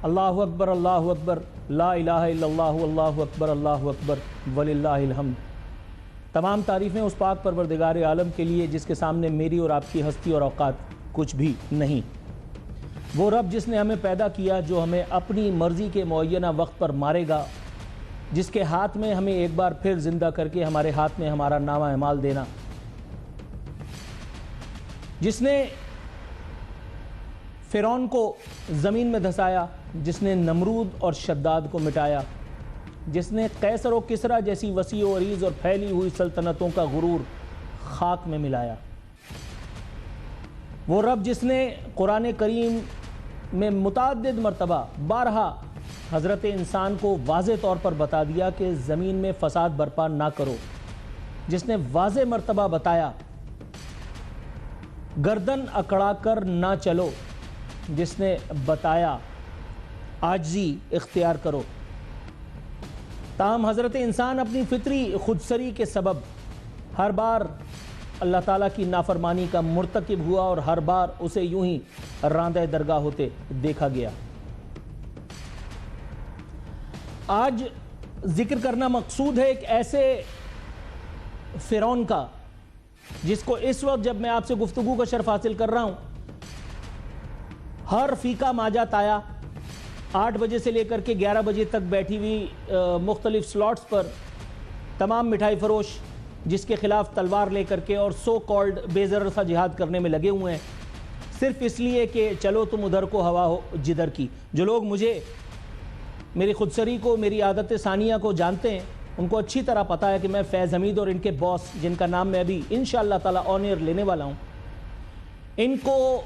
اللہ اکبر لا الہ الا اللہ اللہ اکبر وللہ الحمد۔ تمام تعریفیں اس پاک پروردگار عالم کے لیے جس کے سامنے میری اور آپ کی ہستی اور اوقات کچھ بھی نہیں۔ وہ رب جس نے ہمیں پیدا کیا، جو ہمیں اپنی مرضی کے معینہ وقت پر مارے گا، جس کے ہاتھ میں ہمیں ایک بار پھر زندہ کر کے ہمارے ہاتھ میں ہمارا نامہ اعمال دینا، جس نے فرعون کو زمین میں دھسایا، جس نے نمرود اور شداد کو مٹایا، جس نے قیصر و کسریٰ جیسی وسیع و عریض اور پھیلی ہوئی سلطنتوں کا غرور خاک میں ملایا، وہ رب جس نے قرآن کریم میں متعدد مرتبہ بارہا حضرت انسان کو واضح طور پر بتا دیا کہ زمین میں فساد برپا نہ کرو، جس نے واضح مرتبہ بتایا گردن اکڑا کر نہ چلو، جس نے بتایا عاجزی اختیار کرو، تاہم حضرت انسان اپنی فطری خودسری کے سبب ہر بار اللہ تعالیٰ کی نافرمانی کا مرتکب ہوا اور ہر بار اسے یوں ہی راندہ درگاہ ہوتے دیکھا گیا۔ آج ذکر کرنا مقصود ہے ایک ایسے فرعون کا جس کو اس وقت جب میں آپ سے گفتگو کا شرف حاصل کر رہا ہوں، ہر فیقہ ماجات آیا 8 بجے سے لے کر کے 11 بجے تک بیٹھی ہوئی مختلف سلاٹس پر تمام مٹھائی فروش جس کے خلاف تلوار لے کر کے اور سو کالڈ بے ضرر سا جہاد کرنے میں لگے ہوئے ہیں، صرف اس لیے کہ چلو تم ادھر کو ہوا ہو جدھر کی۔ جو لوگ مجھے، میری خودسری کو، میری عادت ثانیہ کو جانتے ہیں، ان کو اچھی طرح پتا ہے کہ میں فیض حمید اور ان کے باس، جن کا نام میں ابھی انشاءاللہ تعالی آن ایئر لینے والا ہوں، ان کو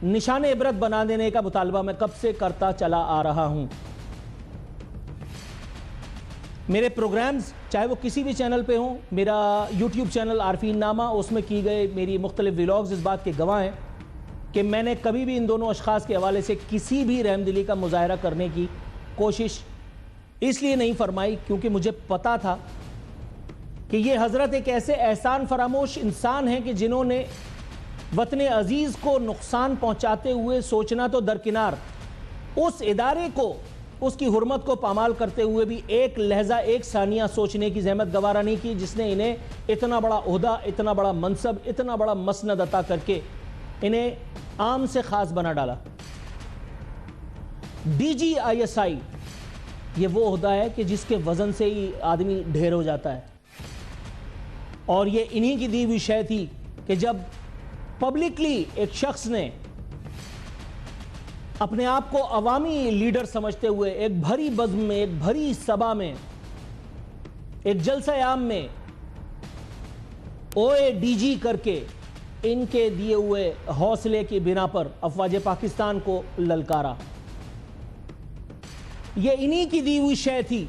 نشان عبرت بنا دینے کا مطالبہ میں کب سے کرتا چلا آ رہا ہوں۔ میرے پروگرامز چاہے وہ کسی بھی چینل پہ ہوں، میرا یوٹیوب چینل عارفین نامہ، اس میں کی گئے میری مختلف ولاگز اس بات کے گواہ ہیں کہ میں نے کبھی بھی ان دونوں اشخاص کے حوالے سے کسی بھی رحم دلی کا مظاہرہ کرنے کی کوشش اس لیے نہیں فرمائی کیونکہ مجھے پتا تھا کہ یہ حضرت ایک ایسے احسان فراموش انسان ہیں کہ جنہوں نے وطن عزیز کو نقصان پہنچاتے ہوئے سوچنا تو درکنار، اس ادارے کو، اس کی حرمت کو پامال کرتے ہوئے بھی ایک لحظہ، ایک ثانیہ سوچنے کی زحمت گوارا نہیں کی، جس نے انہیں اتنا بڑا عہدہ، اتنا بڑا منصب، اتنا بڑا مسند عطا کر کے انہیں عام سے خاص بنا ڈالا۔ DGISI یہ وہ عہدہ ہے کہ جس کے وزن سے ہی آدمی ڈھیر ہو جاتا ہے، اور یہ انہی کی دی ہوئی شے تھی کہ جب پبلکلی ایک شخص نے اپنے آپ کو عوامی لیڈر سمجھتے ہوئے ایک بھری بزم میں، ایک بھری سبا میں، ایک جلسہ عام میں OADG کر کے ان کے دیے ہوئے حوصلے کی بنا پر افواج پاکستان کو للکارا، یہ انہی کی دی ہوئی شے تھی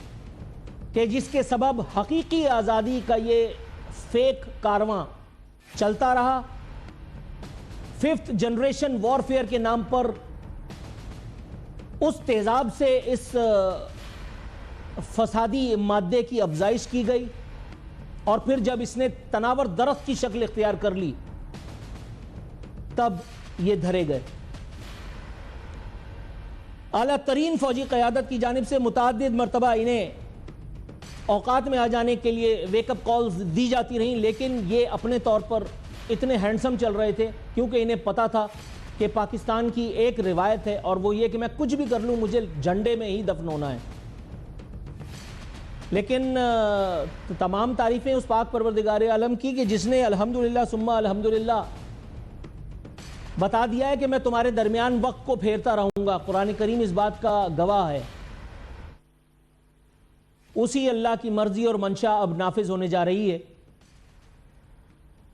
کہ جس کے سبب حقیقی آزادی کا یہ فیک کارواں چلتا رہا۔ 5th جنریشن وارفیئر کے نام پر اس تیزاب سے اس فسادی مادے کی افزائش کی گئی، اور پھر جب اس نے تناور درخت کی شکل اختیار کر لی تب یہ دھرے گئے۔ اعلیٰ ترین فوجی قیادت کی جانب سے متعدد مرتبہ انہیں اوقات میں آ جانے کے لیے ویک اپ کالز دی جاتی رہیں، لیکن یہ اپنے طور پر اتنے ہینڈسم چل رہے تھے کیونکہ انہیں پتا تھا کہ پاکستان کی ایک روایت ہے، اور وہ یہ کہ میں کچھ بھی کر لوں مجھے جھنڈے میں ہی دفن ہونا ہے۔ لیکن تمام تعریفیں اس پاک پروردگار عالم کی کہ جس نے الحمدللہ ثم الحمدللہ بتا دیا ہے کہ میں تمہارے درمیان وقت کو پھیرتا رہوں گا۔ قرآن کریم اس بات کا گواہ ہے۔ اسی اللہ کی مرضی اور منشا اب نافذ ہونے جا رہی ہے۔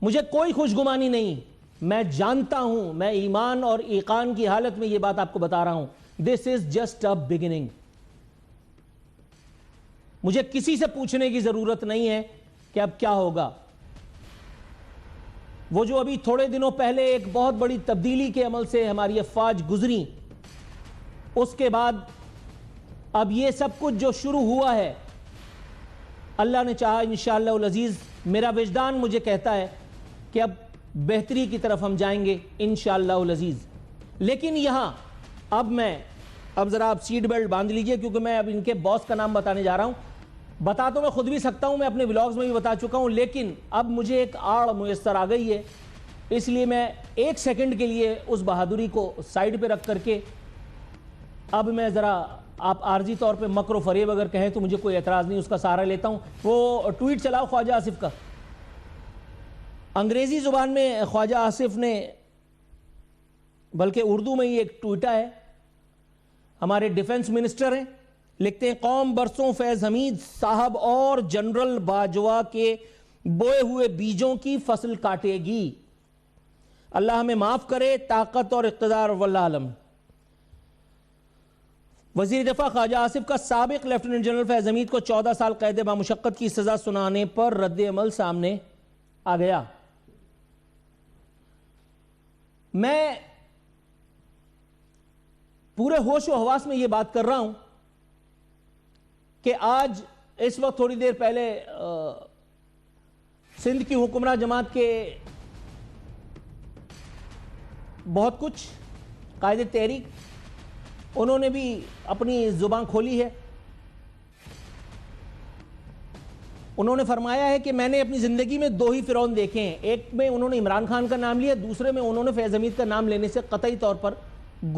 مجھے کوئی خوشگمانی نہیں، میں جانتا ہوں، میں ایمان اور ایقان کی حالت میں یہ بات آپ کو بتا رہا ہوں، this is just a beginning۔ مجھے کسی سے پوچھنے کی ضرورت نہیں ہے کہ اب کیا ہوگا۔ وہ جو ابھی تھوڑے دنوں پہلے ایک بہت بڑی تبدیلی کے عمل سے ہماری افواج گزری، اس کے بعد اب یہ سب کچھ جو شروع ہوا ہے، اللہ نے چاہا انشاءاللہ العزیز، میرا وجدان مجھے کہتا ہے کہ اب بہتری کی طرف ہم جائیں گے انشاءاللہ العزیز۔ لیکن یہاں اب میں اب ذرا آپ سیٹ بیلٹ باندھ لیجئے کیونکہ میں اب ان کے باس کا نام بتانے جا رہا ہوں. بتا تو میں خود بھی سکتا ہوں, میں اپنے ولاگز میں بھی بتا چکا ہوں, لیکن اب مجھے ایک آڑ میسر آ گئی ہے, اس لیے میں ایک سیکنڈ کے لیے اس بہادری کو سائیڈ پہ رکھ کر کے اب میں ذرا آپ عارضی طور پہ مکر و فریب اگر کہیں تو مجھے کوئی اعتراض نہیں, اس کا سہارا لیتا ہوں. وہ ٹویٹ چلاؤ خواجہ آصف کا. انگریزی زبان میں خواجہ آصف نے, بلکہ اردو میں ہی ایک ٹویٹا ہے, ہمارے ڈیفنس منسٹر ہیں, لکھتے ہیں قوم برسوں فیض حمید صاحب اور جنرل باجوہ کے بوئے ہوئے بیجوں کی فصل کاٹے گی, اللہ ہمیں معاف کرے, طاقت اور اقتدار واللہ عالم. وزیر دفاع خواجہ آصف کا سابق لیفٹیننٹ جنرل فیض حمید کو 14 سال قید بامشقت کی سزا سنانے پر رد عمل سامنے آ گیا. میں پورے ہوش و حواس میں یہ بات کر رہا ہوں کہ آج اس وقت تھوڑی دیر پہلے سندھ کی حکمراں جماعت کے بہت کچھ قائد تحریک, انہوں نے بھی اپنی زبان کھولی ہے. انہوں نے فرمایا ہے کہ میں نے اپنی زندگی میں 2 ہی فرعون دیکھے ہیں, ایک میں انہوں نے عمران خان کا نام لیا, دوسرے میں انہوں نے فیض حمید کا نام لینے سے قطعی طور پر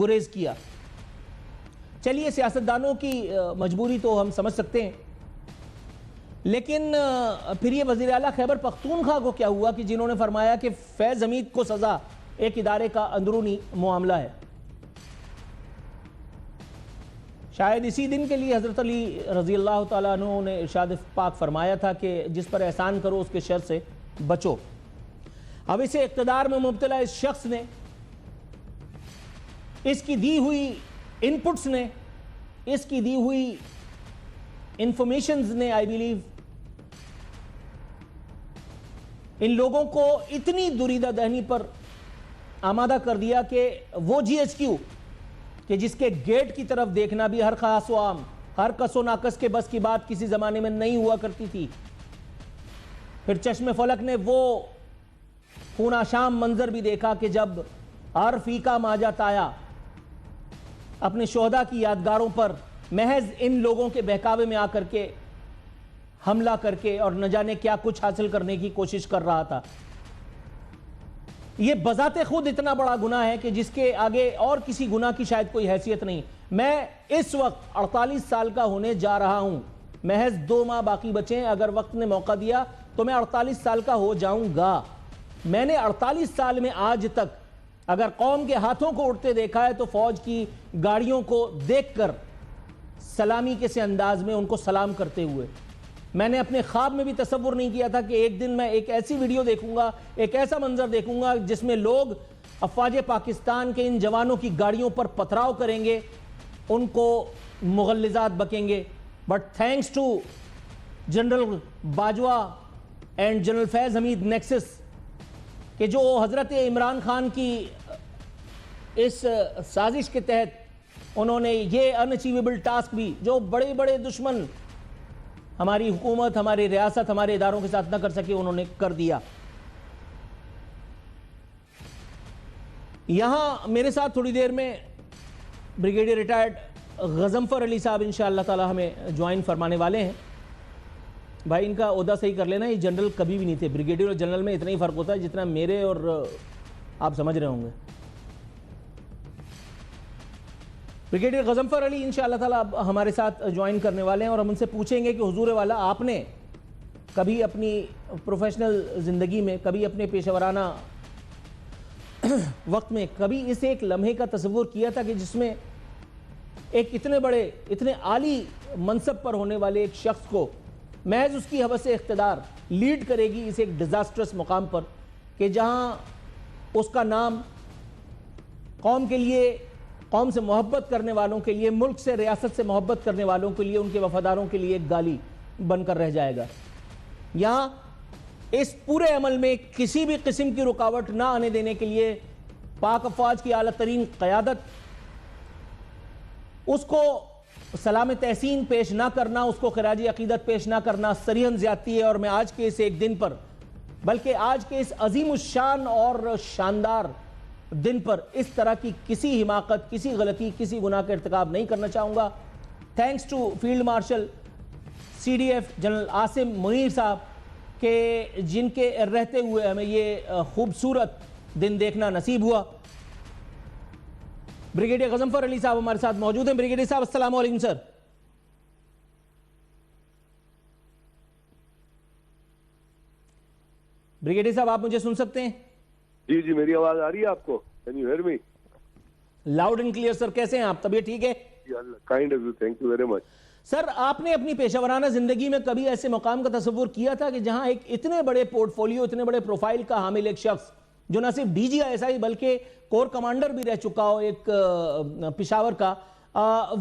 گریز کیا. چلیے سیاستدانوں کی مجبوری تو ہم سمجھ سکتے ہیں, لیکن پھر یہ وزیر اعلیٰ خیبر پختونخوا کو کیا ہوا کہ جنہوں نے فرمایا کہ فیض حمید کو سزا ایک ادارے کا اندرونی معاملہ ہے. شاید اسی دن کے لیے حضرت علی رضی اللہ تعالیٰ عنہ نے ارشاد پاک فرمایا تھا کہ جس پر احسان کرو اس کے شر سے بچو. اب اسے اقتدار میں مبتلا اس شخص نے, اس کی دی ہوئی انپٹس نے, اس کی دی ہوئی انفارمیشنز نے آئی بیلیو ان لوگوں کو اتنی دریدہ دہنی پر آمادہ کر دیا کہ وہ جی ایچ کیو کہ جس کے گیٹ کی طرف دیکھنا بھی ہر خاص و عام, ہر کس و ناقص کے بس کی بات کسی زمانے میں نہیں ہوا کرتی تھی. پھر چشم فلک نے وہ خون آشام منظر بھی دیکھا کہ جب ہر فیقہ ماجا تایا اپنے شہداء کی یادگاروں پر محض ان لوگوں کے بہکاوے میں آ کر کے حملہ کر کے اور نہ جانے کیا کچھ حاصل کرنے کی کوشش کر رہا تھا. یہ بذات خود اتنا بڑا گناہ ہے کہ جس کے آگے اور کسی گناہ کی شاید کوئی حیثیت نہیں. میں اس وقت 48 سال کا ہونے جا رہا ہوں, محض 2 ماہ باقی بچے ہیں, اگر وقت نے موقع دیا تو میں 48 سال کا ہو جاؤں گا. میں نے 48 سال میں آج تک اگر قوم کے ہاتھوں کو اڑتے دیکھا ہے تو فوج کی گاڑیوں کو دیکھ کر سلامی کے سے انداز میں ان کو سلام کرتے ہوئے. میں نے اپنے خواب میں بھی تصور نہیں کیا تھا کہ ایک دن میں ایک ایسی ویڈیو دیکھوں گا, ایک ایسا منظر دیکھوں گا جس میں لوگ افواج پاکستان کے ان جوانوں کی گاڑیوں پر پتھراؤ کریں گے, ان کو مغلظات بکیں گے. But thanks to General Bajwa and General Faiz Hameed nexus کہ جو حضرت عمران خان کی اس سازش کے تحت انہوں نے یہ ان اچیویبل ٹاسک بھی جو بڑے بڑے دشمن ہماری حکومت, ہماری ریاست, ہمارے اداروں کے ساتھ نہ کر سکے, انہوں نے کر دیا. یہاں میرے ساتھ تھوڑی دیر میں بریگیڈیئر ریٹائرڈ غضنفر علی صاحب انشاءاللہ تعالی ہمیں جوائن فرمانے والے ہیں. بھائی ان کا عہدہ صحیح کر لینا, یہ جنرل کبھی بھی نہیں تھے. بریگیڈیئر اور جنرل میں اتنا ہی فرق ہوتا ہے جتنا میرے اور آپ سمجھ رہے ہوں گے. بریگیڈیئر غضنفر علی انشاءاللہ تعالی ہمارے ساتھ جوائن کرنے والے ہیں اور ہم ان سے پوچھیں گے کہ حضور والا آپ نے کبھی اپنی پروفیشنل زندگی میں, کبھی اپنے پیشہ ورانہ وقت میں, کبھی اس ایک لمحے کا تصور کیا تھا کہ جس میں ایک اتنے بڑے, اتنے عالی منصب پر ہونے والے ایک شخص کو محض اس کی حوث اقتدار لیڈ کرے گی اس ایک ڈیزاسٹرس مقام پر کہ جہاں اس کا نام قوم کے لیے, قوم سے محبت کرنے والوں کے لیے, ملک سے, ریاست سے محبت کرنے والوں کے لیے, ان کے وفاداروں کے لیے ایک گالی بن کر رہ جائے گا. یہاں اس پورے عمل میں کسی بھی قسم کی رکاوٹ نہ آنے دینے کے لیے پاک افواج کی اعلیٰ ترین قیادت, اس کو سلام تحسین پیش نہ کرنا, اس کو خراج عقیدت پیش نہ کرنا صریحاً زیادتی ہے. اور میں آج کے اس ایک دن پر, بلکہ آج کے اس عظیم الشان اور شاندار دن پر اس طرح کی کسی حماقت، کسی غلطی، کسی گناہ کا ارتکاب نہیں کرنا چاہوں گا. Thanks to field marshal CDF general Asim Munir صاحب کہ جن کے رہتے ہوئے ہمیں یہ خوبصورت دن دیکھنا نصیب ہوا. بریگیڈیئر غضنفر علی صاحب ہمارے ساتھ موجود ہیں. بریگیڈیئر صاحب السلام علیکم سر. بریگیڈیئر صاحب آپ مجھے سن سکتے ہیں؟ جی جی میری آواز آ رہی ہے آپ کو؟ Can you hear me? Loud and clear sir. کیسے ہیں آپ؟ طبیعت ٹھیک ہے؟ Kind of you, thank you very much. Sir آپ نے اپنی پیشہ ورانہ زندگی میں کبھی ایسے مقام کا تصور کیا تھا کہ جہاں ایک اتنے بڑے پورٹ فولیو، اتنے بڑے پروفائل کا حامل ایک شخص جو نہ صرف DGI بلکہ کور کمانڈر بھی رہ چکا ہو ایک پشاور کا،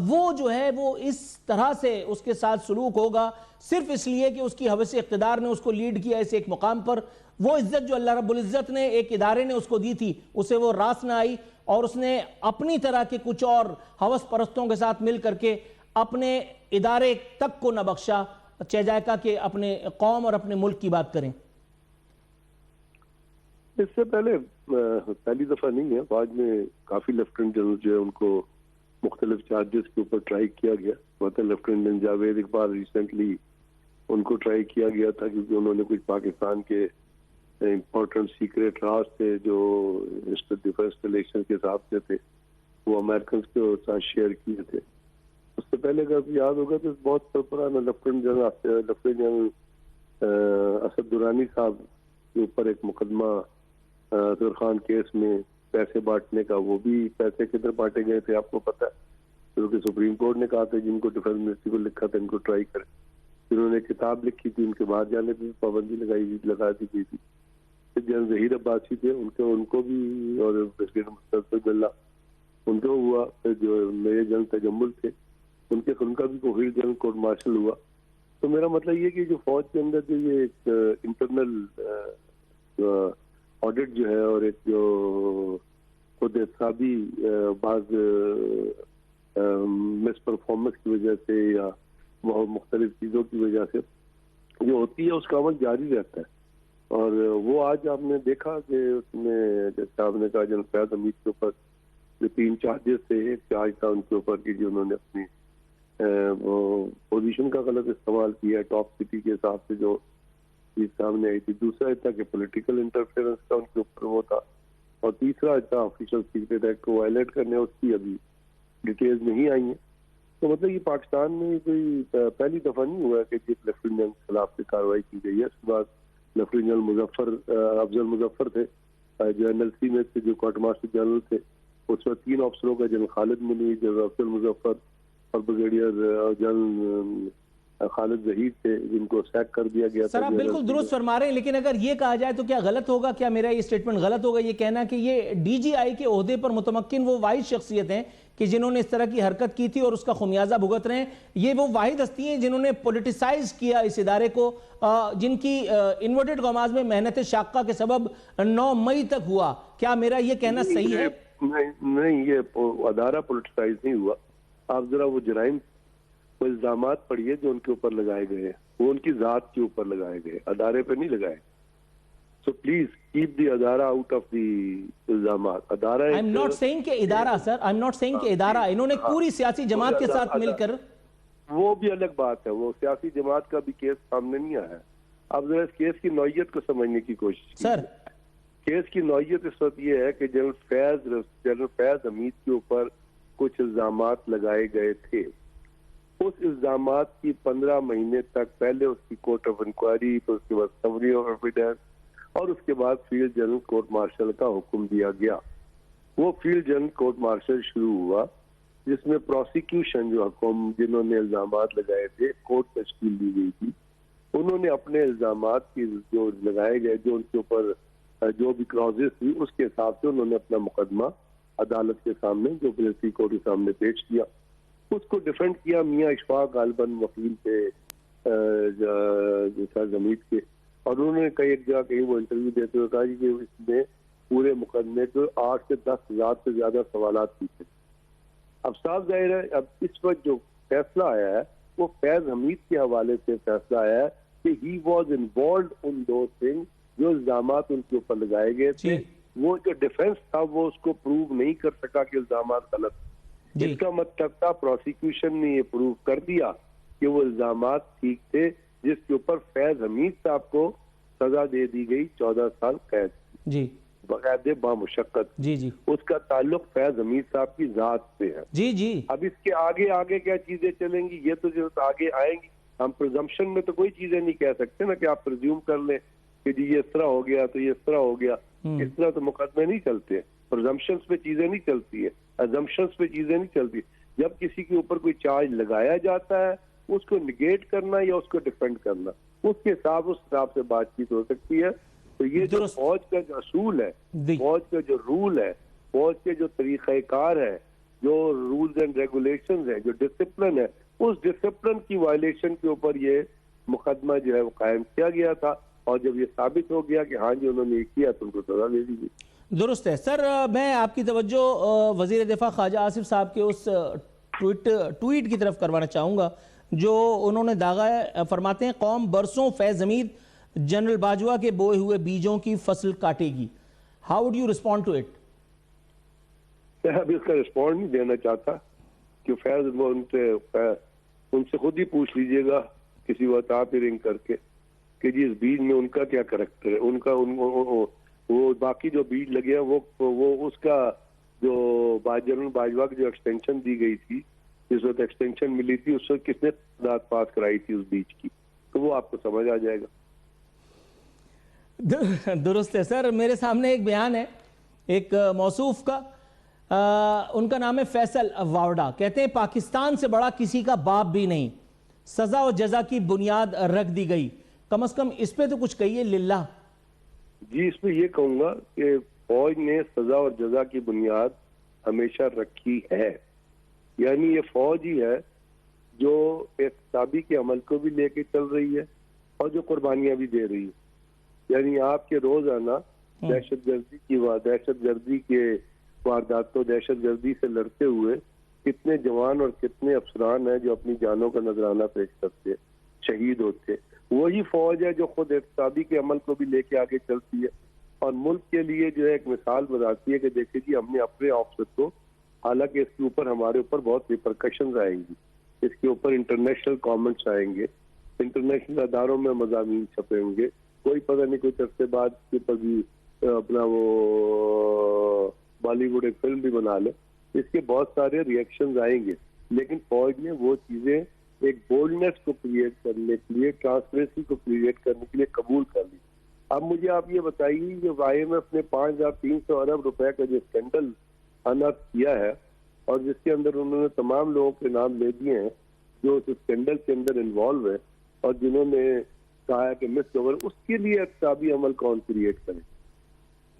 وہ جو ہے وہ اس طرح سے اس کے ساتھ سلوک ہوگا صرف اس لیے کہ اس کی حوث اقتدار نے اس کو لیڈ کیا اس ایک مقام پر؟ وہ عزت جو اللہ رب العزت نے ایک ادارے نے اس کو دی تھی اسے وہ راس نہ آئی اور اس نے اپنی طرح کے کچھ اور حوث پرستوں کے ساتھ مل کر کے اپنے ادارے تک کو نہ بخشا. چہ جائے کا کہ اپنے قوم اور اپنے ملک کی بات کریں. اس سے پہلی دفعہ نہیں ہے، فوج میں کافی لیفٹیننٹ جنرل جو ہے ان کو مختلف چارجز کے اوپر ٹرائی کیا گیا. مثلا lieutenant general Javed Iqbal recently in کو ٹرائی کیا گیا تھا کیونکہ انہوں نے کچھ پاکستان کے امپورٹنٹ سیکریٹ راز تھے جو ڈیفنس ریلیشن کے حساب سے تھے، وہ امریکنز کے ساتھ شیئر کیے تھے. اس سے پہلے اگر یاد ہوگا تو بہت پرانا لیفٹیننٹ جنرل اسد درانی صاحب کے اوپر ایک مقدمہ اظہر خان کیس میں پیسے بانٹنے کا، وہ بھی پیسے کدھر بانٹے گئے تھے آپ کو پتہ ہے، کیونکہ سپریم کورٹ نے کہا تھا جن کو ڈیفنس منسٹری کو لکھا تھا ان کو ٹرائی کریں. انہوں نے کتاب لکھی تھی، ان کے باہر جانے پہ پابندی لگا دی گئی تھی. جنرل ظہیر عباسی تھے ان کو بھی، اور پریزیڈنٹ مستقبل اللہ ان کو ہوا. جو میجر جنرل تجمل تھے ان کا بھی کوہیل جنرل کورٹ مارشل ہوا. تو میرا مطلب یہ کہ جو فوج کے اندر جو یہ ایک انٹرنل آڈٹ جو ہے اور ایک جو خود احتسابی بعض مس پرفارمنس کی وجہ سے یا بہت مختلف چیزوں کی وجہ سے جو ہوتی ہے اس کا عمل جاری رہتا ہے. اور وہ آج آپ نے دیکھا کہ اس میں جیسے آپ نے کہا جنرل فیاض حمید کے اوپر جو 3 چارجز تھے، ایک چارج تھا ان کے اوپر کہ جو انہوں نے اپنی پوزیشن کا غلط استعمال کیا ٹاپ سٹی کے حساب سے جو چیز سامنے آئی تھی. دوسرا تھا کہ پولیٹیکل انٹرفیئرنس کا ان کے اوپر وہ تھا، اور تیسرا تھا آفیشل سیکریٹ ایکٹ کو وائلیٹ کرنے، اس کی ابھی ڈیٹیلز نہیں آئی ہیں. تو مطلب یہ پاکستان میں کوئی پہلی دفعہ نہیں ہوا کہ چیف لیفٹیننٹ جنرل کے خلاف سے کارروائی کی گئی ہے. اس کے بعد لیفٹیننٹ جنرل افضل مظفر تھے جو NLC میں تھے، جو کوارٹر ماسٹر جنرل تھے. اس میں 3 افسروں کا جنرل خالد منیر، جنرل افضل مظفر اور بریگیڈیئر جنرل خالد ظہیر تھے جن کو سیک کر دیا گیا تھا. سر آپ بالکل درست فرما رہے ہیں، لیکن اگر یہ کہا جائے تو کیا غلط ہوگا، کیا میرا یہ سٹیٹمنٹ غلط ہوگا یہ کہنا کہ یہ DGI کے عہدے پر متمکن وہ واحد شخصیت ہیں کہ جنہوں نے اس طرح کی حرکت کی تھی اور اس کا خمیازہ بھگت رہے ہیں؟ یہ وہ واحد ہستی ہیں جنہوں نے پولیٹیسائز کیا اس ادارے کو، جن کی انورٹڈ کاماز میں محنت شاقہ کے سبب 9 مئی تک ہوا. کیا میرا یہ کہنا صحیح ہے؟ نہیں، یہ ادارہ پولیٹیسائز نہیں ہوا. آپ ذرا وہ جرائم وہ الزامات پڑھیے جو ان کے اوپر لگائے گئے ہیں، وہ ان کی ذات کے اوپر لگائے گئے، ادارے پہ نہیں لگائے. سو پلیز کیپ دی ادارہ آؤٹ آف دی الزامات. ادارہ I'm not saying کہ ادارہ سر، I'm not saying کہ ادارہ، انہوں نے پوری سیاسی جماعت کے ساتھ مل کر. وہ بھی الگ بات ہے، وہ سیاسی جماعت کا بھی کیس سامنے نہیں آیا ہے. آپ ذرا اس کیس کی نوعیت کو سمجھنے کی کوشش کیجیے. سر کیس کی نوعیت اس وقت یہ ہے کہ جنرل فیاض حمید کے اوپر کچھ الزامات لگائے گئے تھے. اس الزامات کی 15 مہینے تک پہلے اس کی کورٹ آف انکوائری، پھر اس کے بعد سمری آف ایویڈنس، اور اس کے بعد فیلڈ جنرل کورٹ مارشل کا حکم دیا گیا. وہ فیلڈ جنرل کورٹ مارشل شروع ہوا جس میں پروسیکیوشن جو حکم جنہوں نے الزامات لگائے تھے کورٹ تشکیل دی گئی تھی، انہوں نے اپنے الزامات کی جو لگائے گئے جو ان کے اوپر جو بھی کلازز تھی اس کے حساب سے انہوں نے اپنا مقدمہ عدالت کے سامنے جو پولیسی کورٹ کے سامنے پیش کیا. اس کو ڈیفینڈ کیا میاں اشفاق غالباً وکیل تھے زمید کے، اور انہوں نے ایک جگہ کہیں وہ انٹرویو دیتے ہوئے کہا کہ اس میں پورے مقدمے کو 8 سے 10 ہزار سے زیادہ سوالات پوچھے. اب صاف ظاہر ہے اب اس وقت جو فیصلہ آیا ہے وہ فیض حمید کے حوالے سے فیصلہ آیا ہے کہ he was involved in those thing, جو الزامات ان کے اوپر لگائے گئے تھے وہ جو ڈیفینس تھا وہ اس کو پروو نہیں کر سکا کہ الزامات غلط. اس کا مطلب تھا پروسیکیوشن نے یہ پروو کر دیا کہ وہ الزامات ٹھیک تھے, جس کے اوپر فیض حمید صاحب کو سزا دے دی گئی 14 سال قید جی بقاعدے بامشقت. جی جی اس کا تعلق فیض حمید صاحب کی ذات سے ہے. جی جی اب اس کے آگے کیا چیزیں چلیں گی یہ تو جو آگے آئیں گی. ہم پرزمپشن میں تو کوئی چیزیں نہیں کہہ سکتے نا کہ آپ پرزیوم کر لیں کہ جی یہ اس طرح ہو گیا تو یہ اس طرح ہو گیا. اس طرح تو مقدمے نہیں چلتے, پرزمپشنز پہ چیزیں نہیں چلتی ہے, ازمپشنز پہ چیزیں نہیں چلتی. جب کسی کے اوپر کوئی چارج لگایا جاتا ہے اس کو نگیٹ کرنا یا اس کو ڈیفینڈ کرنا, اس حساب سے بات چیت ہو سکتی ہے. تو یہ جو فوج کا جو اصول ہے, فوج کا جو رول ہے, فوج کے جو طریقہ کار ہے, جو رولز اینڈ ریگولیشنز ہے, جو ڈسپلن ہے, اس ڈسپلن کی وائلیشن کے اوپر یہ مقدمہ جو ہے وہ قائم کیا گیا تھا. اور جب یہ ثابت ہو گیا کہ ہاں جی انہوں نے یہ کیا تو ان کو سزا دے دی گئی. درست ہے سر. میں آپ کی توجہ وزیر دفاع خواجہ آصف صاحب کے اس ٹویٹ کی طرف کروانا چاہوں گا جو انہوں نے داغا ہے. فرماتے ہیں قوم برسوں فیض حمید جنرل باجوہ کے بوئے ہوئے بیجوں کی فصل کاٹے گی. How would you respond to it? اب اس کا رسپونڈ نہیں دینا چاہتا کہ فیض ان سے خود ہی پوچھ لیجئے گا کسی وقت آپ ہی رنگ کر کے کہ جی اس بیج میں ان کا کیا کریکٹر ہے. ان کا وہ باقی جو بیج لگے ہیں وہ اس کا جو جنرل باجوہ کی جو ایکسٹینشن دی گئی تھی, جس وقت ایکسٹینشن ملی تھی اس وقت کس نے قرارداد پاس کرائی تھی اس بیج کی, تو وہ آپ کو سمجھ آ جائے گا. درست ہے سر. میرے سامنے ایک بیان ہے ایک موصوف کا, ان کا نام ہے فیصل واوڈا. کہتے ہیں پاکستان سے بڑا کسی کا باپ بھی نہیں, سزا و جزا کی بنیاد رکھ دی گئی. کم از کم اس پہ تو کچھ کہیے للہ. جی اس پہ یہ کہوں گا کہ فوج نے سزا اور جزا کی بنیاد ہمیشہ رکھی ہے. یعنی یہ فوج ہی ہے جو احتسابی کے عمل کو بھی لے کے چل رہی ہے اور جو قربانیاں بھی دے رہی ہے. یعنی آپ کے روزانہ دہشت گردی کے وارداتوں, دہشت گردی سے لڑتے ہوئے کتنے جوان اور کتنے افسران ہیں جو اپنی جانوں کا نذرانہ پیش کرتے, شہید ہوتے. وہی فوج ہے جو خود احتسابی کے عمل کو بھی لے کے آگے چلتی ہے اور ملک کے لیے جو ہے ایک مثال بتاتی ہے کہ دیکھیں جی ہم نے اپنے آفیسر کو, حالانکہ اس کے اوپر ہمارے اوپر بہت ریپرکشنز آئیں گی, اس کے اوپر انٹرنیشنل کامنٹس آئیں گے, انٹرنیشنل اداروں میں مضامین چھپیں گے, کوئی پتہ نہیں کچھ عرصے بعد کے اوپر بھی اپنا وہ بالی ووڈ ایک فلم بھی بنا لے, اس کے بہت سارے ریئیکشنز آئیں گے. لیکن فوج نے وہ چیزیں ایک بولڈنس کو کریٹ کرنے کے لیے, ٹرانسپیرنسی کو کریٹ کرنے کے لیے قبول کر لی. اب مجھے آپ یہ بتائیے کہ IMF نے 5,300 ارب روپے کا جو اسکینڈل اناپ کیا ہے اور جس کے اندر انہوں نے تمام لوگوں کے نام لے دیے ہیں جو اس اسکینڈل کے اندر انوالو ہے اور جنہوں نے کہا ہے کہ مس گور, اس کے لیے احتسابی عمل کون کریٹ کرے؟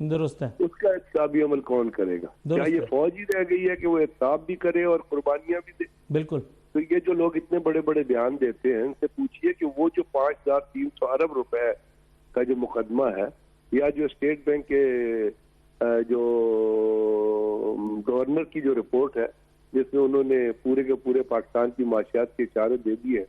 درست ہے. اس کا احتسابی عمل کون کرے گا؟ کیا یہ فوج ہی رہ گئی ہے کہ وہ احتساب بھی کرے اور قربانیاں بھی دے؟ بالکل. تو یہ جو لوگ اتنے بڑے بڑے بیان دیتے ہیں ان سے پوچھئے کہ وہ جو 5,300 ارب روپے کا جو مقدمہ ہے یا جو اسٹیٹ بینک کے جو گورنر کی جو رپورٹ ہے جس میں انہوں نے پورے کے پورے پاکستان کی معاشیات کے اشارے دے دیے ہیں,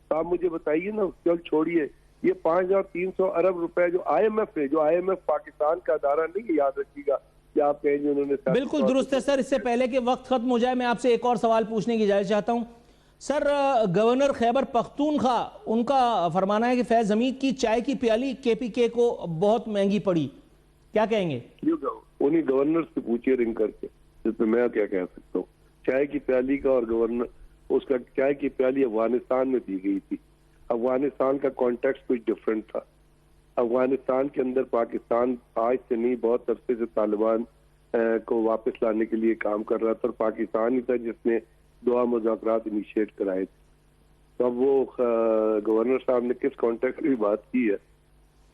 تو آپ مجھے بتائیے نا, چل چھوڑیے یہ 5,300 ارب روپے جو IMF ہے, جو IMF پاکستان کا ادارہ نہیں ہے, یاد رکھیے گا کہ آپ کہیں گے انہوں نے. بالکل درست ہے سر. اس سے پہلے کہ وقت ختم ہو جائے میں آپ سے ایک اور سوال پوچھنے کی اجازت چاہتا ہوں. سر گورنر خیبر پختونخوا ان کا فرمانا ہے کہ فیض حمید کی چائے کی پیالی KPK کو بہت مہنگی پڑی, کیا کہیں گے؟ انہی گورنر سے پوچھئے رنگ کر کے, جس میں میں کیا کہہ سکتا ہوں. چائے کی پیالی کا اور گورنر, اس کا چائے کی پیالی افغانستان میں دی گئی تھی. افغانستان کا کانٹیکسٹ کچھ ڈیفرنٹ تھا. افغانستان کے اندر پاکستان آج سے نہیں بہت عرصے سے طالبان کو واپس لانے کے لیے کام کر رہا تھا اور پاکستان ہی تھا جس نے دعا مذاکرات انیشیٹ کرائے تھے. تو اب وہ گورنر صاحب نے کس کانٹیکسٹ کی بات کی ہے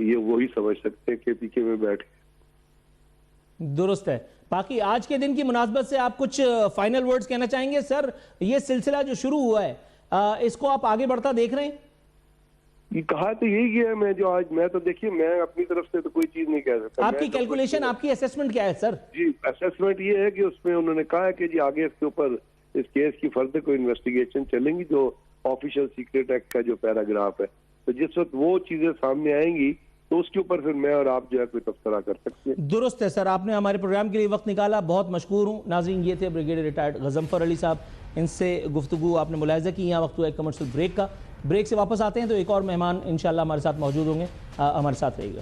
یہ وہی سمجھ سکتے ہیں KPK میں بیٹھ کے. درست ہے. باقی آج کے دن کی مناسبت سے آپ کچھ فائنل ورڈز کہنا چاہیں گے؟ سر یہ سلسلہ جو شروع ہوا ہے اس کو آپ آگے بڑھتا دیکھ رہے ہیں؟ یہ کہا تو یہی ہے, میں جو آج میں تو دیکھیے میں اپنی طرف سے تو کوئی چیز نہیں کہہ سکتا. آپ کی کیلکولیشن, آپ کی اسیسمنٹ کیا ہے سر؟ جی اسیسمنٹ یہ ہے کہ اس میں انہوں نے کہا ہے کہ جی آگے اس کے اوپر اس کیس کی فردر کوئی انویسٹیگیشن چلیں گی جو آفیشل سیکریٹ ایکٹ کا جو پیراگراف ہے, تو جس وقت وہ چیزیں سامنے آئیں گی تو اس کے اوپر پھر میں اور آپ جو ہے کوئی تبصرہ کر سکتے ہیں. درست ہے سر, آپ نے ہمارے پروگرام کے لیے وقت نکالا, بہت مشکور ہوں. ناظرین, یہ تھے بریگیڈیئر ریٹائرڈ غضنفر علی صاحب, ان سے گفتگو آپ نے ملاحظہ کی. یہاں وقت ہوا ہے کمرشل بریک کا. بریک سے واپس آتے ہیں تو ایک اور مہمان انشاءاللہ ہمارے ساتھ موجود ہوں گے, ہمارے ساتھ رہیے گا.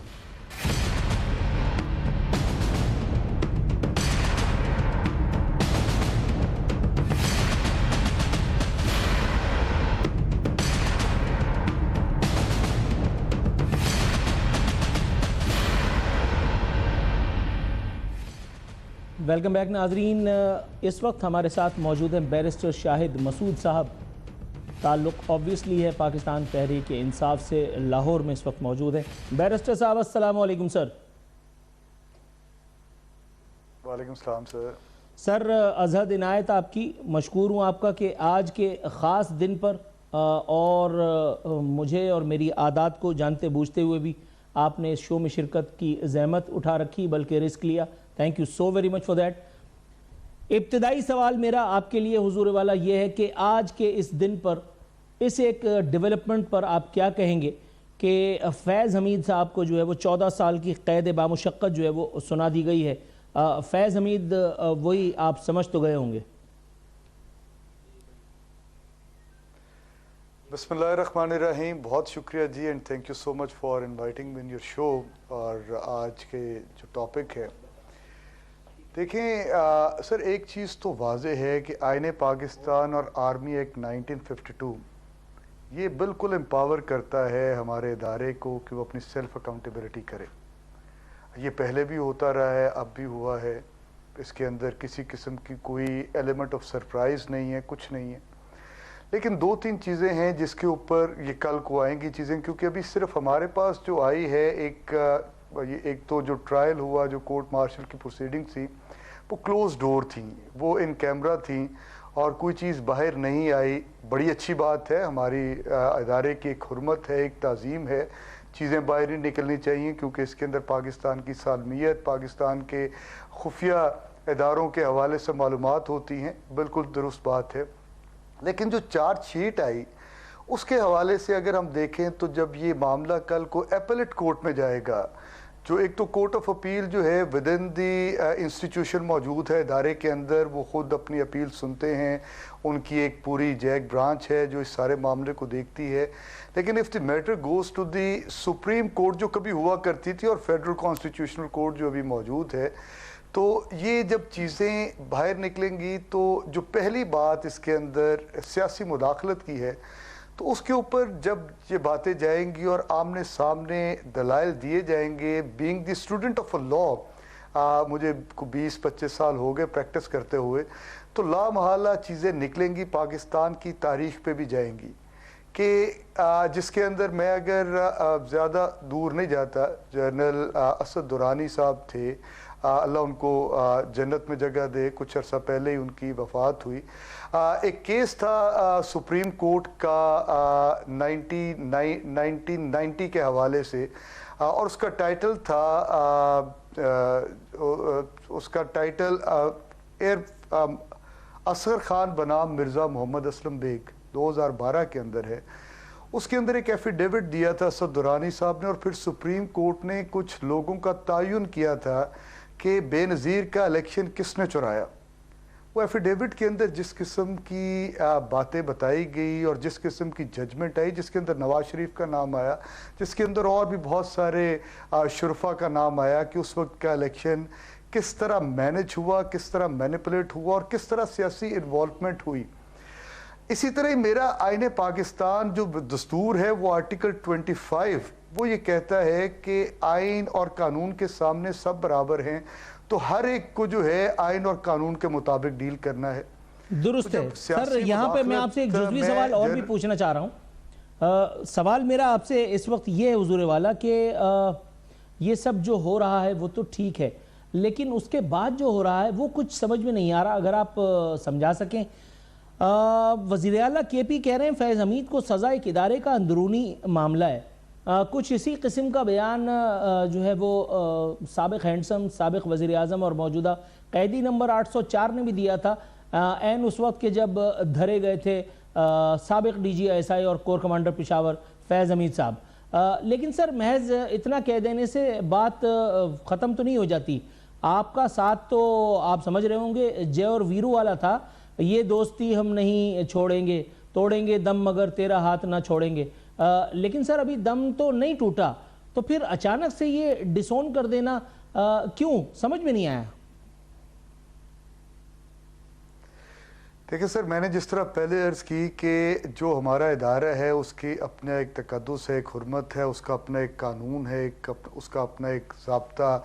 ویلکم بیک ناظرین. اس وقت ہمارے ساتھ موجود ہیں بیرسٹر شاہد مسعود صاحب. تعلق آبویسلی ہے پاکستان تحریک انصاف سے, لاہور میں اس وقت موجود ہیں. بیرسٹر صاحب السلام علیکم سر. وعلیکم السلام سر. سر ازہد عنایت آپ کی, مشکور ہوں آپ کا کہ آج کے خاص دن پر اور مجھے اور میری عادات کو جانتے بوجھتے ہوئے بھی آپ نے اس شو میں شرکت کی زحمت اٹھا رکھی, بلکہ رسک لیا. Thank you so very much for that. ابتدائی سوال میرا آپ کے لیے حضور والا یہ ہے کہ آج کے اس دن پر, اس ایک ڈیولپمنٹ پر آپ کیا کہیں گے کہ فیض حمید صاحب کو جو ہے وہ 14 سال کی قید بامشقت جو ہے وہ سنا دی گئی ہے. فیض حمید وہی آپ سمجھ تو گئے ہوں گے. بسم اللہ الرحمن الرحیم. بہت شکریہ جی, and thank you so much for inviting me in your show. اور آج کے جو ٹاپک ہے, دیکھیں سر, ایک چیز تو واضح ہے کہ آئین پاکستان اور آرمی ایکٹ 1952 یہ بالکل امپاور کرتا ہے ہمارے ادارے کو کہ وہ اپنی سیلف اکاؤنٹیبلٹی کرے. یہ پہلے بھی ہوتا رہا ہے, اب بھی ہوا ہے. اس کے اندر کسی قسم کی کوئی ایلیمنٹ آف سرپرائز نہیں ہے, کچھ نہیں ہے. لیکن 2-3 چیزیں ہیں جس کے اوپر یہ کل کو آئیں گی چیزیں, کیونکہ ابھی صرف ہمارے پاس جو آئی ہے ایک تو جو ٹرائل ہوا, جو کورٹ مارشل کی پروسیڈنگ تھی, وہ کلوز ڈور تھیں, وہ ان کیمرہ تھیں اور کوئی چیز باہر نہیں آئی. بڑی اچھی بات ہے, ہماری ادارے کی ایک حرمت ہے, ایک تعظیم ہے. چیزیں باہر نہیں نکلنی چاہیے کیونکہ اس کے اندر پاکستان کی سالمیت, پاکستان کے خفیہ اداروں کے حوالے سے معلومات ہوتی ہیں. بالکل درست بات ہے. لیکن جو چارج شیٹ آئی اس کے حوالے سے اگر ہم دیکھیں تو جب یہ معاملہ کل کو ایپلیٹ کورٹ میں جائے گا, جو ایک تو کورٹ آف اپیل جو ہے ود ان دی انسٹیٹیوشن موجود ہے ادارے کے اندر, وہ خود اپنی اپیل سنتے ہیں. ان کی ایک پوری جیک برانچ ہے جو اس سارے معاملے کو دیکھتی ہے. لیکن if the matter goes to the supreme court جو کبھی ہوا کرتی تھی اور فیڈرل کانسٹیٹیوشنل کورٹ جو ابھی موجود ہے, تو یہ جب چیزیں باہر نکلیں گی تو جو پہلی بات اس کے اندر سیاسی مداخلت کی ہے, تو اس کے اوپر جب یہ باتیں جائیں گی اور آمنے سامنے دلائل دیے جائیں گے, بینگ دی اسٹوڈنٹ آف اے لا, مجھے 20-25 سال ہو گئے پریکٹس کرتے ہوئے, تو لا محالہ چیزیں نکلیں گی, پاکستان کی تاریخ پہ بھی جائیں گی کہ جس کے اندر میں اگر زیادہ دور نہیں جاتا, جنرل اسد درانی صاحب تھے, اللہ ان کو جنت میں جگہ دے, کچھ عرصہ پہلے ہی ان کی وفات ہوئی. ایک کیس تھا سپریم کورٹ کا 1990 کے حوالے سے, اور اس کا ٹائٹل تھا اصغر خان بنام مرزا محمد اسلم بیگ, 2012 کے اندر ہے. اس کے اندر ایک ایفیڈیوٹ دیا تھا اسد درانی صاحب نے, اور پھر سپریم کورٹ نے کچھ لوگوں کا تعین کیا تھا کہ بے نظیر کا الیکشن کس نے چرایا. وہ ایفیڈیوٹ کے اندر جس قسم کی باتیں بتائی گئی اور جس قسم کی ججمنٹ آئی, جس کے اندر نواز شریف کا نام آیا, جس کے اندر اور بھی بہت سارے شرفا کا نام آیا کہ اس وقت کا الیکشن کس طرح مینج ہوا, کس طرح مینیپولیٹ ہوا اور کس طرح سیاسی انوالومنٹ ہوئی. اسی طرح میرا آئین پاکستان جو دستور ہے وہ آرٹیکل 25 وہ یہ کہتا ہے کہ آئین اور قانون کے سامنے سب برابر ہیں, تو ہر ایک کو جو ہے آئین اور قانون کے مطابق ڈیل کرنا ہے. درست ہے سر. یہاں پہ میں آپ سے ایک جزوی سوال اور بھی پوچھنا چاہ رہا ہوں. سوال میرا آپ سے اس وقت یہ ہے حضور والا کہ یہ سب جو ہو رہا ہے وہ تو ٹھیک ہے, لیکن اس کے بعد جو ہو رہا ہے وہ کچھ سمجھ میں نہیں آ رہا. اگر آپ سمجھا سکیں. وزیر اعلیٰ کے پی کہہ رہے ہیں فیض حمید کو سزا ایک ادارے کا اندرونی معاملہ ہے. کچھ اسی قسم کا بیان جو ہے وہ سابق ہینڈسم, سابق وزیر اعظم اور موجودہ قیدی نمبر 804 نے بھی دیا تھا, این اس وقت کے جب دھرے گئے تھے سابق ڈی جی ایس آئی اور کور کمانڈر پشاور فیض حمید صاحب. لیکن سر محض اتنا کہہ دینے سے بات ختم تو نہیں ہو جاتی. آپ کا ساتھ تو آپ سمجھ رہے ہوں گے جے اور ویرو والا تھا, یہ دوستی ہم نہیں چھوڑیں گے, توڑیں گے دم مگر تیرا ہاتھ نہ چھوڑیں گے. لیکن سر ابھی دم تو نہیں ٹوٹا, تو پھر اچانک سے یہ ڈسون کر دینا کیوں, سمجھ میں نہیں آیا. دیکھیں سر, میں نے جس طرح پہلے عرض کی کہ جو ہمارا ادارہ ہے اس کی اپنا ایک تقدس ہے, ایک حرمت ہے, اس کا اپنا ایک قانون ہے, اس کا اپنا ایک ضابطہ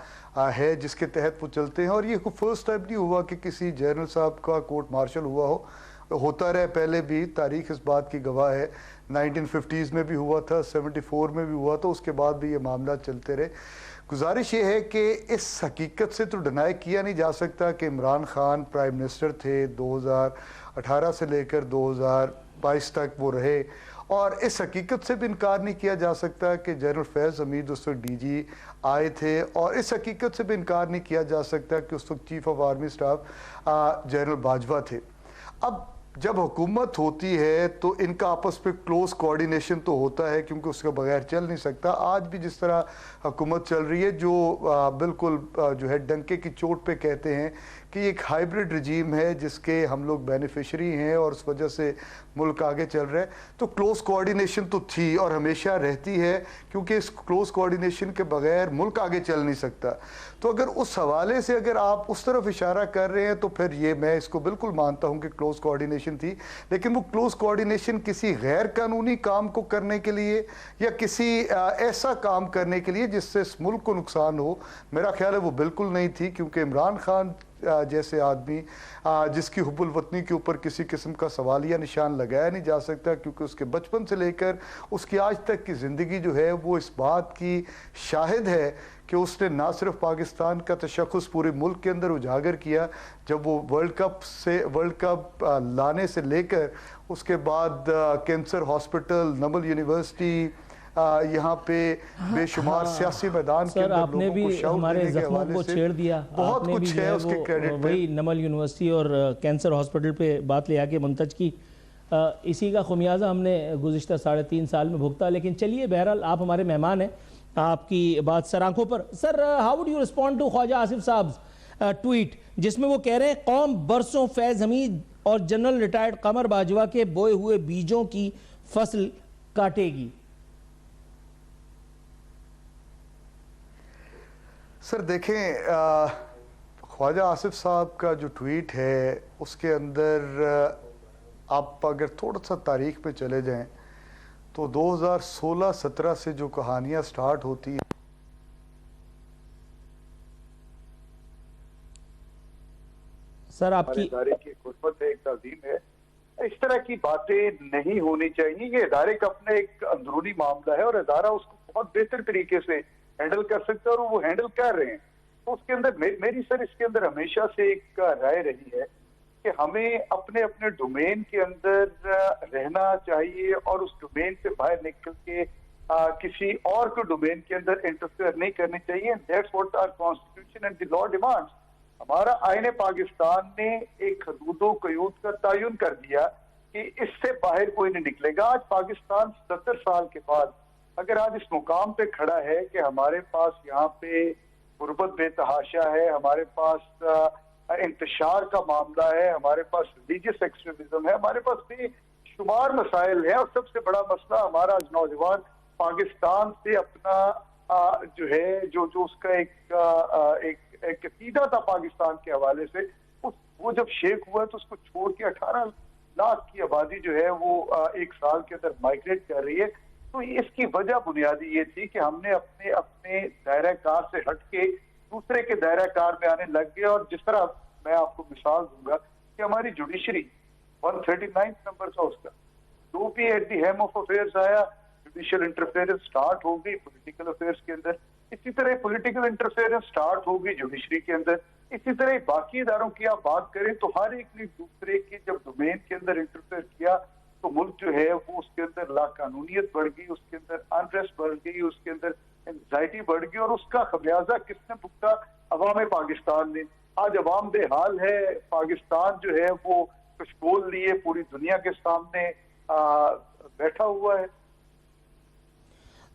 ہے جس کے تحت وہ چلتے ہیں. اور یہ فرسٹ ٹائم نہیں ہوا کہ کسی جنرل صاحب کا کورٹ مارشل ہوا ہو, ہوتا رہے پہلے بھی, تاریخ اس بات کی گواہ ہے. 1950s میں بھی ہوا تھا, 74 میں بھی ہوا تھا, اس کے بعد بھی یہ معاملات چلتے رہے. گزارش یہ ہے کہ اس حقیقت سے تو ڈینائی کیا نہیں جا سکتا کہ عمران خان پرائم منسٹر تھے 2018 سے لے کر 2022 تک وہ رہے, اور اس حقیقت سے بھی انکار نہیں کیا جا سکتا کہ جنرل فیض حمید اس وقت ڈی جی آئے تھے, اور اس حقیقت سے بھی انکار نہیں کیا جا سکتا کہ اس وقت chief of army staff general Bajwa تھے. اب جب حکومت ہوتی ہے تو ان کا آپس پہ کلوز کوارڈینیشن تو ہوتا ہے, کیونکہ اس کے بغیر چل نہیں سکتا. آج بھی جس طرح حکومت چل رہی ہے, جو بالکل جو ہے ڈنکے کی چوٹ پہ کہتے ہیں کہ یہ ایک ہائیبرڈ رجیم ہے جس کے ہم لوگ بینیفیشری ہیں اور اس وجہ سے ملک آگے چل رہا ہے, تو کلوز کوارڈینیشن تو تھی اور ہمیشہ رہتی ہے, کیونکہ اس کلوز کوارڈینیشن کے بغیر ملک آگے چل نہیں سکتا. تو اگر اس حوالے سے اگر آپ اس طرف اشارہ کر رہے ہیں تو پھر یہ میں اس کو بالکل مانتا ہوں کہ کلوز کوارڈینیشن تھی, لیکن وہ کلوز کوارڈینیشن کسی غیر قانونی کام کو کرنے کے لیے یا کسی ایسا کام کرنے کے لیے جس سے اس ملک کو نقصان ہو, میرا خیال ہے وہ بالکل نہیں تھی. کیونکہ عمران خان جیسے آدمی جس کی حب الوطنی کے اوپر کسی قسم کا سوالیہ نشان لگایا نہیں جا سکتا, کیونکہ اس کے بچپن سے لے کر اس کی آج تک کی زندگی جو ہے وہ اس بات کی شاہد ہے کہ اس نے نہ صرف پاکستان کا تشخص پورے ملک کے اندر اجاگر کیا, جب وہ ورلڈ کپ لانے سے لے کر اس کے بعد کینسر ہاسپٹل, نمل یونیورسٹی, یہاں پہ بے شمار سیاسی میدان کے اندر آپ نے بھی ہمارے زخموں کو چھیڑ دیا, بہت کچھ ہے اس کے کریڈٹ. وہی نمل یونیورسٹی اور کینسر ہاسپٹل پہ بات لے آ کے منتج کی, اسی کا خمیازہ ہم نے گزشتہ 3.5 سال میں بھگتا. لیکن چلیے بہرحال آپ ہمارے مہمان ہیں, آپ کی بات سر آنکھوں پر. Sir how would you respond to Khawaja Asif صاحب ٹویٹ جس میں وہ کہہ رہے ہیں قوم برسوں فیض حمید اور جنرل ریٹائرڈ قمر باجوہ کے بوئے ہوئے بیجوں کی فصل کاٹے گی. سر دیکھیں, خواجہ آصف صاحب کا جو ٹویٹ ہے اس کے اندر آپ اگر تھوڑا سا تاریخ پہ چلے جائیں تو 2016-17 سے جو کہانیاں سٹارٹ ہوتی ہیں, سر آپ کی ادارے کی خدمت ہے, ایک تعظیم ہے, اس طرح کی باتیں نہیں ہونی چاہیے. یہ ادارے کا اپنا ایک اندرونی معاملہ ہے اور ادارہ اس کو بہت بہتر طریقے سے ہینڈل کر سکتا ہے, اور وہ ہینڈل کر رہے ہیں. تو اس کے اندر میری سر اس کے اندر ہمیشہ سے ایک رائے رہی ہے کہ ہمیں اپنے ڈومین کے اندر رہنا چاہیے اور اس ڈومین سے باہر نکل کے کسی اور کو ڈومین کے اندر انٹرفیئر نہیں کرنی چاہیے. That's what our constitution and the law demands. ہمارا آئین پاکستان نے ایک حدود و قیود کا تعین کر دیا کہ اس سے باہر کوئی نہیں نکلے گا. آج پاکستان 70 سال کے بعد اگر آج اس مقام پہ کھڑا ہے کہ ہمارے پاس یہاں پہ غربت بے تحاشا ہے, ہمارے پاس انتشار کا معاملہ ہے, ہمارے پاس ریلیجیس ایکسٹریمزم ہے, ہمارے پاس بے شمار مسائل ہیں, اور سب سے بڑا مسئلہ ہمارا نوجوان پاکستان سے اپنا جو ہے جو اس کا ایک عقیدہ تھا پاکستان کے حوالے سے, وہ جب شیک ہوا تو اس کو چھوڑ کے 18 لاکھ کی آبادی جو ہے وہ ایک سال کے اندر مائگریٹ کر رہی ہے. تو اس کی وجہ بنیادی یہ تھی کہ ہم نے اپنے دائرہ کار سے ہٹ کے دوسرے کے دائرہ کار میں آنے لگ گئے. اور جس طرح میں آپ کو مثال دوں گا کہ ہماری جوڈیشری 139 نمبر تھا اس کا, جو بھی at the helm of affairs آیا جوڈیشل انٹرفیئرنس سٹارٹ ہو گئی پولیٹیکل افیئرز کے اندر, اسی طرح پولیٹیکل انٹرفیئرنس سٹارٹ ہو گئی جوڈیشری کے اندر, اسی طرح باقی اداروں کی آپ بات کریں تو ہر ایک نے دوسرے کے جب ڈومین کے اندر انٹرفیئر کیا تو ملک جو ہے وہ اس کے اندر لا قانونیت بڑھ گئی, اس کے اندر انریسٹ بڑھ گئی, اس کے اندر انزائٹی بڑھ گئی, اور اس کا خمیازہ کس نے بھگتا؟ عوام پاکستان نے. آج عوام بے حال ہے, پاکستان جو ہے وہ کشکول لیے پوری دنیا کے سامنے بیٹھا ہوا ہے.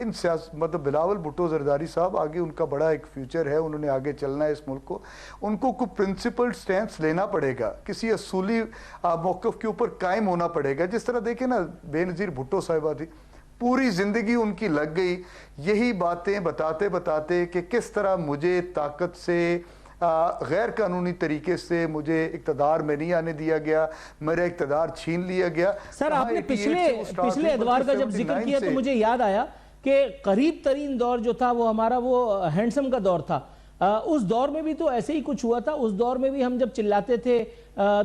ان مطلب بلاول بھٹو زرداری صاحب آگے ان کا بڑا ایک فیوچر ہے, انہوں نے آگے چلنا ہے اس ملک کو, ان کو کوئی پرنسپل سٹینس لینا پڑے گا, کسی اصولی موقف کے اوپر قائم ہونا پڑے گا. جس طرح دیکھیں نا بے نظیر بھٹو صاحبہ تھی, پوری زندگی ان کی لگ گئی یہی باتیں بتاتے بتاتے کہ کس طرح مجھے طاقت سے غیر قانونی طریقے سے مجھے اقتدار میں نہیں آنے دیا گیا, میرا اقتدار چھین لیا گیا. سر آپ نے پچھلے ادوار کا جب ذکر کیا تو مجھے یاد آیا کہ قریب ترین دور جو تھا وہ ہمارا وہ ہینڈسم کا دور تھا. اس دور میں بھی تو ایسے ہی کچھ ہوا تھا. اس دور میں بھی ہم جب چلاتے تھے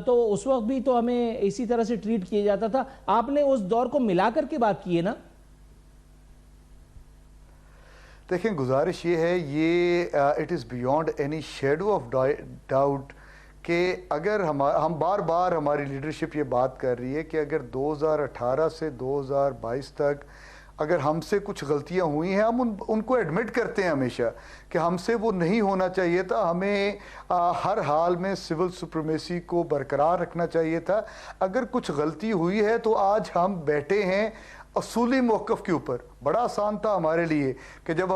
تو اس وقت بھی تو ہمیں اسی طرح سے ٹریٹ کیا جاتا تھا. آپ نے اس دور کو ملا کر کے بات کی ہے نا. دیکھیں گزارش یہ ہے, یہ it is beyond any shadow of doubt کہ اگر ہم بار بار ہماری لیڈرشپ یہ بات کر رہی ہے کہ اگر 2018 سے 2022 تک اگر ہم سے کچھ غلطیاں ہوئی ہیں, ہم ان کو ایڈمٹ کرتے ہیں ہمیشہ کہ ہم سے وہ نہیں ہونا چاہیے تھا, ہمیں ہر حال میں سول سپریمیسی کو برقرار رکھنا چاہیے تھا. اگر کچھ غلطی ہوئی ہے تو آج ہم بیٹھے ہیں اصولی موقف کے اوپر. بڑا آسان تھا ہمارے لیے کہ جب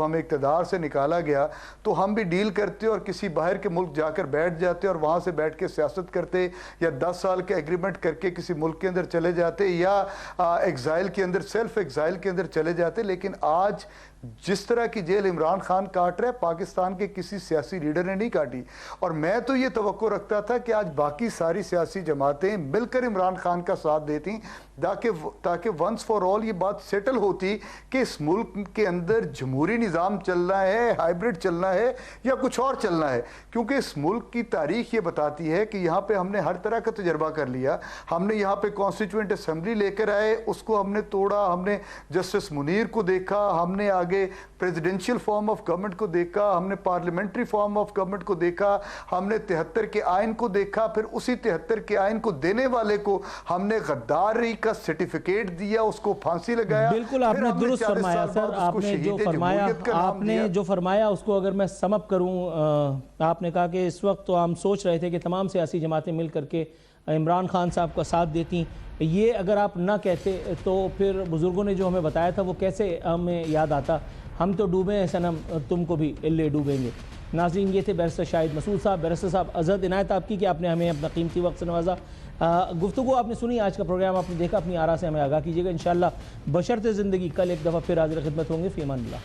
ہمیں اقتدار سے نکالا گیا تو ہم بھی ڈیل کرتے اور کسی باہر کے ملک جا کر بیٹھ جاتے اور وہاں سے بیٹھ کے سیاست کرتے, یا 10 سال کے ایگریمنٹ کر کے کسی ملک کے اندر چلے جاتے, یا ایگزائل کے اندر سیلف ایگزائل کے اندر چلے جاتے. لیکن آج جس طرح کی جیل عمران خان کاٹ رہے, پاکستان کے کسی سیاسی لیڈر نے نہیں کاٹی. اور میں تو یہ توقع رکھتا تھا کہ آج باقی ساری سیاسی جماعتیں مل کر عمران خان کا ساتھ دیتی تاکہ ونس فار آل یہ بات سیٹل ہوتی کہ اس ملک کے اندر جمہوری نظام چلنا ہے, ہائیبرڈ چلنا ہے, یا کچھ اور چلنا ہے. کیونکہ اس ملک کی تاریخ یہ بتاتی ہے کہ یہاں پہ ہم نے ہر طرح کا تجربہ کر لیا. ہم نے یہاں پہ کانسٹیٹیوئنٹ اسمبلی لے کر آئے, اس کو ہم نے توڑا, ہم نے جسٹس منیر کو دیکھا, ہم نے آگے پریزیڈنشل فارم آف گورنمنٹ کو دیکھا, ہم نے پارلیمنٹری فارم آف گورنمنٹ کو دیکھا, ہم نے 73 کے آئین کو دیکھا, پھر اسی 73 کے آئین کو دینے والے کو ہم نے غداری کا سرٹیفکیٹ دیا, اس کو پھانسی لگایا. بالکل آپ نے درست فرمایا سر. آپ نے جو فرمایا اس کو اگر میں سم اپ کروں, آپ نے کہا کہ اس وقت تو ہم سوچ رہے تھے کہ تمام سیاسی جماعتیں مل کر کے عمران خان صاحب کا ساتھ دیتی. یہ اگر آپ نہ کہتے تو پھر بزرگوں نے جو ہمیں بتایا تھا وہ کیسے ہمیں یاد آتا. ہم تو ڈوبے ہیں صنم, تم کو بھی لے ڈوبیں گے. ناظرین یہ تھے بیرسٹر شاہد مسعود صاحب. بیرسٹر صاحب عزت عنایت آپ کی کہ آپ نے ہمیں اپنا قیمتی وقت سے نوازا. گفتگو آپ نے سنی, آج کا پروگرام آپ نے دیکھا, اپنی آراء سے ہمیں آگاہ کیجیے گا. انشاءاللہ بشرط زندگی کل ایک دفعہ پھر حاضر خدمت ہوں گے. فی امان اللہ.